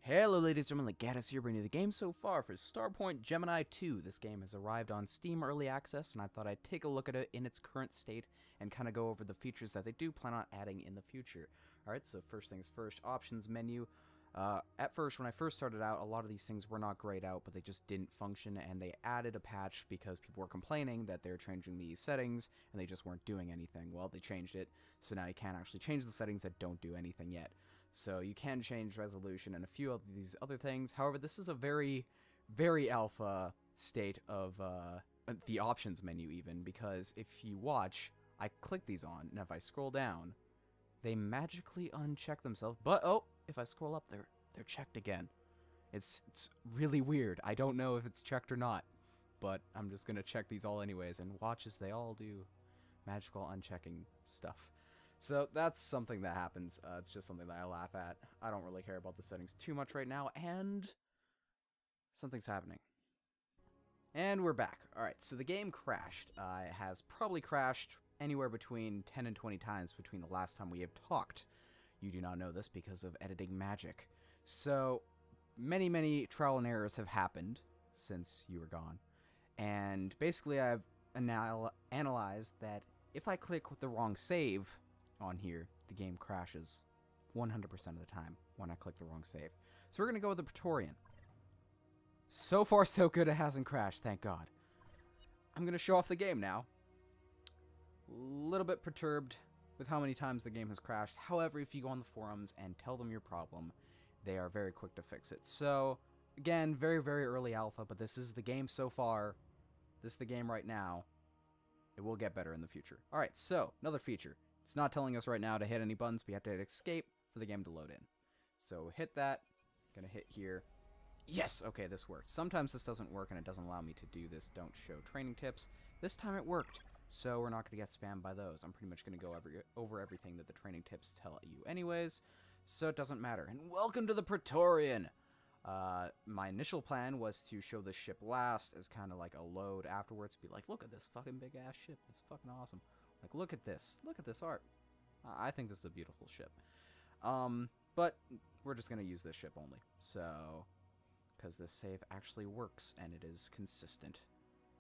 Hello ladies and gentlemen, Legatus here, bringing you the game so far for Starport Gemini 2. This game has arrived on Steam Early Access, and I thought I'd take a look at it in its current state and kind of go over the features that they do plan on adding in the future. Alright, so first things first, options menu. At first, when I first started out, a lot of these things were not grayed out, but they just didn't function, and they added a patch because people were complaining that they're changing these settings, and they just weren't doing anything. Well, they changed it, so now you can actually change the settings that don't do anything yet. So you can change resolution and a few of these other things. However, this is a very, very alpha state of the options menu even, because if you watch, I click these on, and if I scroll down, they magically uncheck themselves. But, oh, if I scroll up, they're checked again. It's really weird. I don't know if it's checked or not, but I'm just going to check these all anyways, and watch as they all do magical unchecking stuff. So that's something that happens. It's just something that I laugh at. I don't really care about the settings too much right now, and something's happening. And we're back. Alright, so the game crashed. It has probably crashed anywhere between 10 and 20 times between the last time we have talked. You do not know this because of editing magic. So, many trial and errors have happened since you were gone. And basically I've analyzed that if I click the wrong save on here, the game crashes 100% of the time when I click the wrong save. So we're going to go with the Praetorian. So far so good, it hasn't crashed, thank God. I'm going to show off the game now. A little bit perturbed with how many times the game has crashed. However, if you go on the forums and tell them your problem, they are very quick to fix it. So, again, very early alpha, but this is the game so far. This is the game right now. It will get better in the future. Alright, so, another feature. It's not telling us right now to hit any buttons. We have to hit escape for the game to load in. So hit that. Gonna hit here. Yes! Okay, this worked. Sometimes this doesn't work and it doesn't allow me to do this don't show training tips. This time it worked. So we're not going to get spammed by those. I'm pretty much going to go over everything that the training tips tell you anyways. So it doesn't matter. And welcome to the Praetorian! My initial plan was to show this ship last as kind of like a load afterwards. Be like, look at this fucking big ass ship. It's fucking awesome. Like, look at this. Look at this art. I think this is a beautiful ship. But we're just going to use this ship only. So, because this save actually works and it is consistent.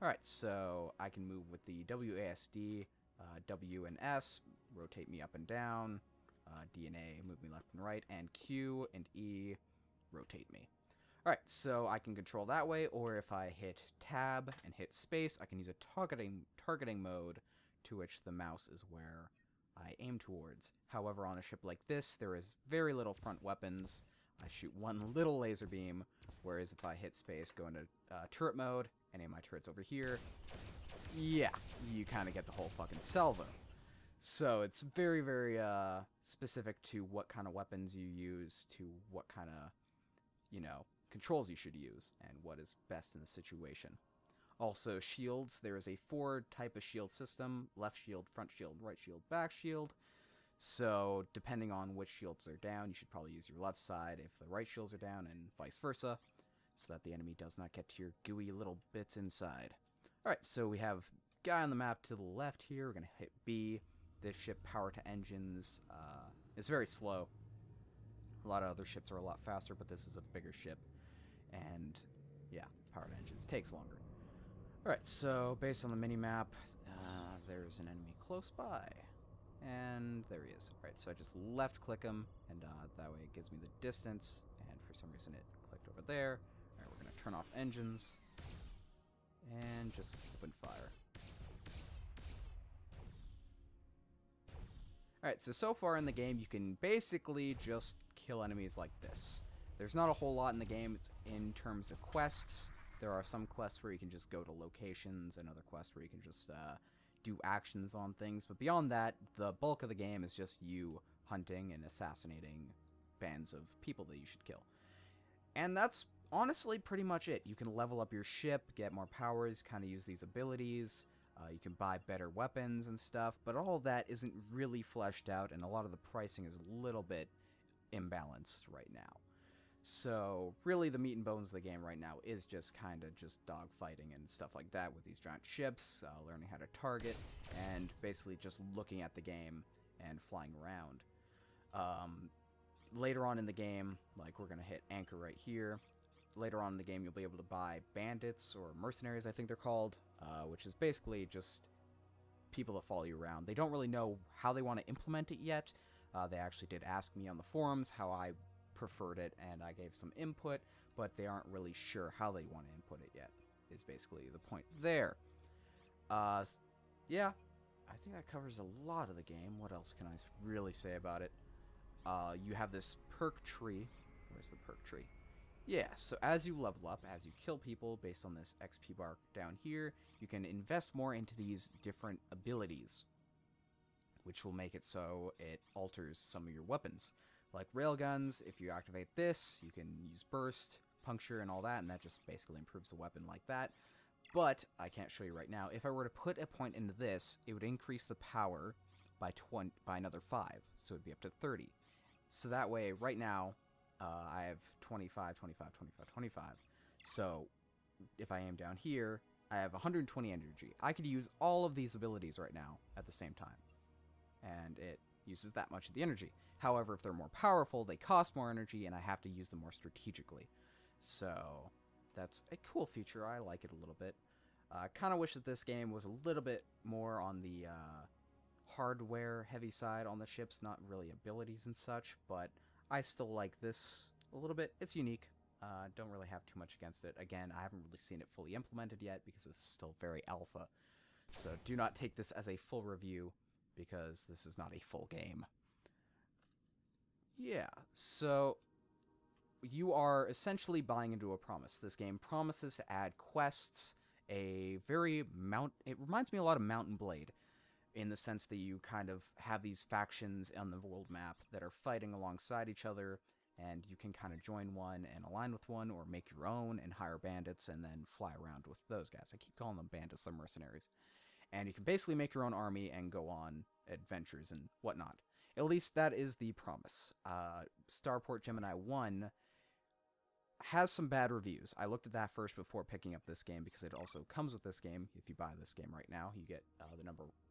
Alright, so I can move with the WASD, W and S, rotate me up and down, D and A, move me left and right, and Q and E, rotate me. Alright, so I can control that way, or if I hit Tab and hit Space, I can use a targeting mode, to which the mouse is where I aim towards. However, on a ship like this, there is very little front weapons. I shoot one little laser beam, whereas if I hit space, go into turret mode, and aim my turrets over here, yeah, you kind of get the whole fucking salvo. So it's very specific to what kind of weapons you use, to what kind of, you know, controls you should use, and what is best in the situation. Also, shields. There is a 4-type of shield system: left shield, front shield, right shield, back shield. So, depending on which shields are down, you should probably use your left side if the right shields are down, and vice versa, so that the enemy does not get to your gooey little bits inside. Alright, so we have guy on the map to the left here. We're going to hit B. This ship, power to engines, is very slow. A lot of other ships are a lot faster, but this is a bigger ship. And, yeah, power to engines takes longer. Alright, so based on the mini-map, there's an enemy close by. And there he is. Alright, so I just left-click him, and that way it gives me the distance, and for some reason it clicked over there. Alright, we're going to turn off engines, and just open fire. Alright, so far in the game, you can basically just kill enemies like this. There's not a whole lot in the game in terms of quests. There are some quests where you can just go to locations, and other quests where you can just do actions on things. But beyond that, the bulk of the game is just you hunting and assassinating bands of people that you should kill. And that's honestly pretty much it. You can level up your ship, get more powers, kind of use these abilities. You can buy better weapons and stuff, but all of that isn't really fleshed out, and a lot of the pricing is a little bit imbalanced right now. So, really, the meat and bones of the game right now is just kind of just dogfighting and stuff like that with these giant ships, learning how to target, and basically just looking at the game and flying around. later on in the game, like we're going to hit anchor right here. Later on in the game, you'll be able to buy bandits or mercenaries, I think they're called, which is basically just people that follow you around. They don't really know how they want to implement it yet. They actually did ask me on the forums how I preferred it, and I gave some input, but they aren't really sure how they want to input it yet, is basically the point there. Yeah, I think that covers a lot of the game. What else can I really say about it? You have this perk tree. Where's the perk tree? Yeah, so as you level up, as you kill people based on this XP bar down here, you can invest more into these different abilities, which will make it so it alters some of your weapons. Like railguns, if you activate this, you can use burst, puncture, and all that, and that just basically improves the weapon like that. But I can't show you right now. If I were to put a point into this, it would increase the power by another 5, so it would be up to 30. So that way, right now, I have 25, 25, 25, 25. So if I aim down here, I have 120 energy. I could use all of these abilities right now at the same time, and it uses that much of the energy. However, if they're more powerful, they cost more energy, and I have to use them more strategically. So that's a cool feature. I like it a little bit. I kind of wish that this game was a little bit more on the hardware-heavy side on the ships, not really abilities and such, but I still like this a little bit. It's unique. Don't really have too much against it. Again, I haven't really seen it fully implemented yet because it's still very alpha. So do not take this as a full review because this is not a full game. Yeah, so you are essentially buying into a promise. This game promises to add quests, it reminds me a lot of Mountain Blade, in the sense that you kind of have these factions on the world map that are fighting alongside each other, and you can kind of join one and align with one, or make your own and hire bandits and then fly around with those guys. I keep calling them bandits, they're mercenaries. And you can basically make your own army and go on adventures and whatnot. At least that is the promise. Starport Gemini 1 has some bad reviews. I looked at that first before picking up this game because it also comes with this game. If you buy this game right now, you get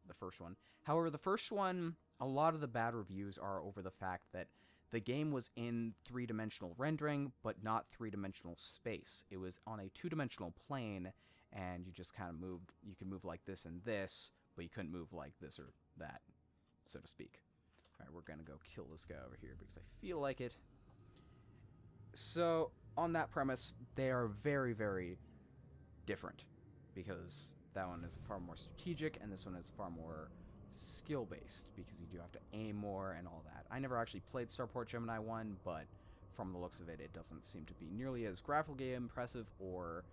the first one. However, the first one, a lot of the bad reviews are over the fact that the game was in 3-dimensional rendering, but not 3-dimensional space. It was on a 2-dimensional plane, and you just kind of moved. You could move like this and this, but you couldn't move like this or that, so to speak. All right, we're going to go kill this guy over here because I feel like it. So, on that premise, they are very, very different because that one is far more strategic and this one is far more skill-based because you do have to aim more and all that. I never actually played Starport Gemini 1, but from the looks of it, it doesn't seem to be nearly as graphically impressive, or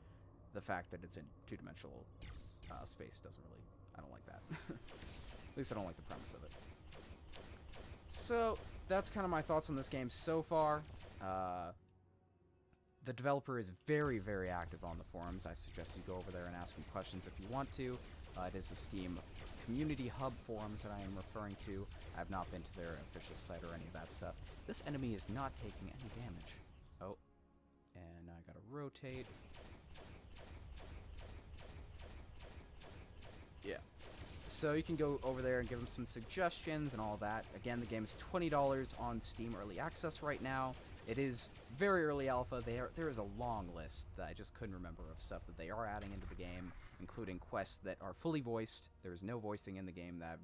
the fact that it's in 2-dimensional space doesn't really... I don't like that. At least I don't like the premise of it. So, that's kind of my thoughts on this game so far. The developer is very, very active on the forums. I suggest you go over there and ask him questions if you want to. It is the Steam Community Hub forums that I am referring to. I have not been to their official site or any of that stuff. This enemy is not taking any damage. Oh, and I gotta rotate. Yeah. So you can go over there and give them some suggestions and all that. Again, the game is $20 on Steam Early Access right now. It is very early alpha. There is a long list that I just couldn't remember of stuff that they are adding into the game, including quests that are fully voiced. There is no voicing in the game that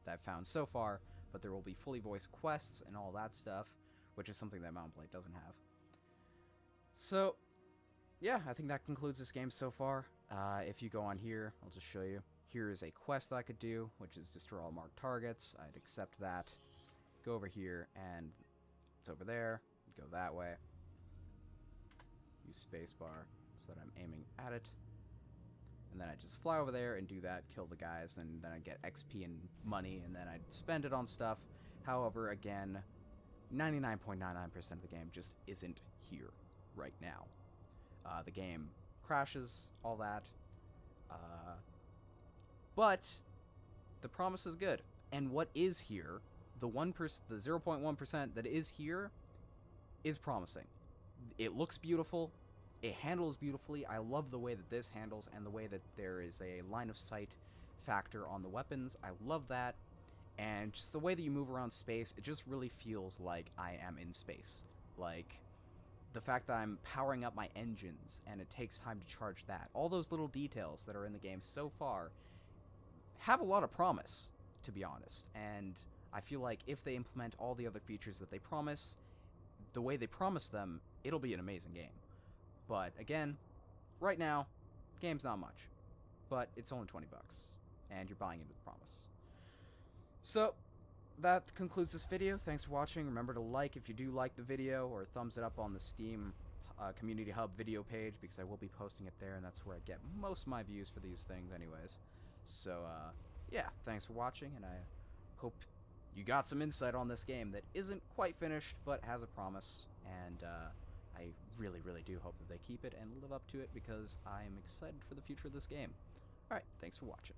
I've found so far, but there will be fully voiced quests and all that stuff, which is something that Mountain Blade doesn't have. So, yeah, I think that concludes this game so far. If you go on here, I'll just show you. Here is a quest I could do, which is destroy all marked targets. I'd accept that. Go over here, and it's over there. Go that way. Use spacebar so that I'm aiming at it. And then I just fly over there and do that, kill the guys, and then I get XP and money, and then I'd spend it on stuff. However, again, 99.99% of the game just isn't here right now. The game crashes, all that. But the promise is good. And what is here, the 0.1% that is here, is promising. It looks beautiful. It handles beautifully. I love the way that this handles and the way that there is a line of sight factor on the weapons. I love that. And just the way that you move around space, it just really feels like I am in space. Like, the fact that I'm powering up my engines and it takes time to charge that. All those little details that are in the game so far have a lot of promise, to be honest. And I feel like if they implement all the other features that they promise, the way they promise them, it'll be an amazing game. But again, right now, the game's not much. But it's only 20 bucks, and you're buying it with promise. So, that concludes this video. Thanks for watching. Remember to like if you do like the video, or thumbs it up on the Steam Community Hub video page, because I will be posting it there, and that's where I get most of my views for these things anyways. So, yeah, thanks for watching, and I hope you got some insight on this game that isn't quite finished, but has a promise, and I really, really do hope that they keep it and live up to it, because I am excited for the future of this game. Alright, thanks for watching.